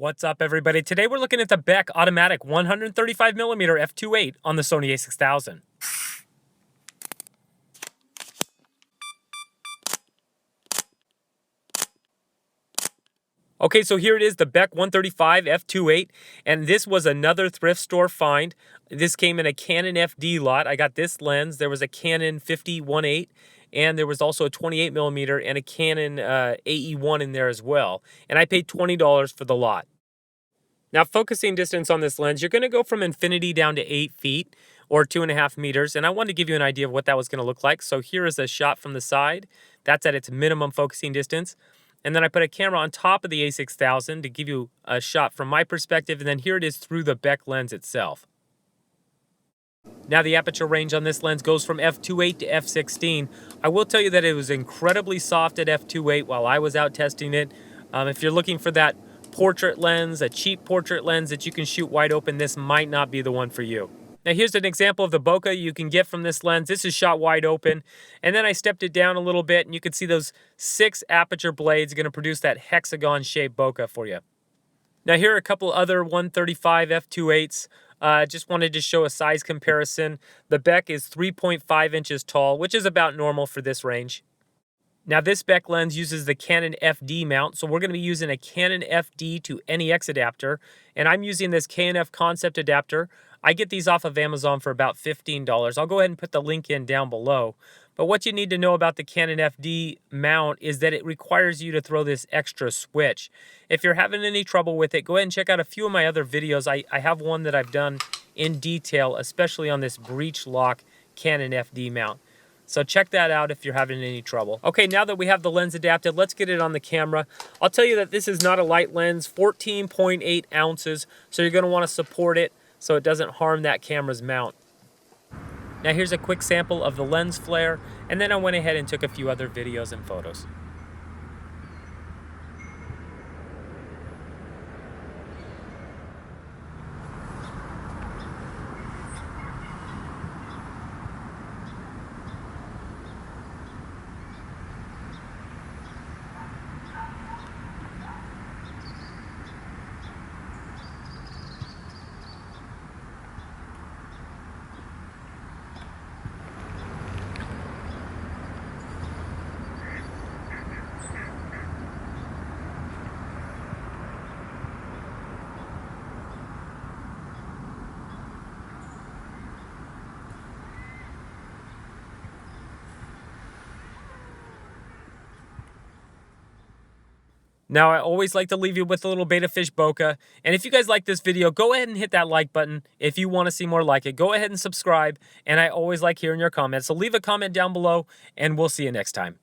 What's up, everybody? Today we're looking at the Beck automatic 135mm f2.8 on the Sony A6000. Okay, so here it is, the Beck 135 f2.8, and this was another thrift store find. This came in a Canon FD lot. I got this lens. There was a Canon 50-1.8, and there was also a 28mm and a Canon AE1 in there as well. And I paid $20 for the lot. Now, focusing distance on this lens, you're going to go from infinity down to 8 feet or 2.5 meters. And I wanted to give you an idea of what that was going to look like. So here is a shot from the side. That's at its minimum focusing distance. And then I put a camera on top of the A6000 to give you a shot from my perspective. And then here it is through the Beck lens itself. Now, the aperture range on this lens goes from f2.8 to f16. I will tell you that it was incredibly soft at f2.8 while I was out testing it. If you're looking for that portrait lens, a cheap portrait lens that you can shoot wide open, this might not be the one for you. Now here's an example of the bokeh you can get from this lens. This is shot wide open, and then I stepped it down a little bit, and you can see those 6 aperture blades are going to produce that hexagon shaped bokeh for you. Now here are a couple other 135 f2.8s. Just wanted to show a size comparison. The Beck is 3.5 inches tall, which is about normal for this range. Now this Beck lens uses the Canon FD mount, so we're going to be using a Canon FD to NEX adapter, and I'm using this KNF concept adapter. I get these off of Amazon for about $15. I'll go ahead and put the link in down below. But what you need to know about the Canon FD mount is that it requires you to throw this extra switch. If you're having any trouble with it, go ahead and check out a few of my other videos. I have one that I've done in detail, especially on this breech lock Canon FD mount. So check that out if you're having any trouble. Okay, now that we have the lens adapted, let's get it on the camera. I'll tell you that this is not a light lens, 14.8 ounces, so you're gonna wanna support it so it doesn't harm that camera's mount. Now here's a quick sample of the lens flare, and then I went ahead and took a few other videos and photos. Now, I always like to leave you with a little beta fish bokeh. And if you guys like this video, go ahead and hit that like button. If you want to see more like it, go ahead and subscribe. And I always like hearing your comments. So leave a comment down below, and we'll see you next time.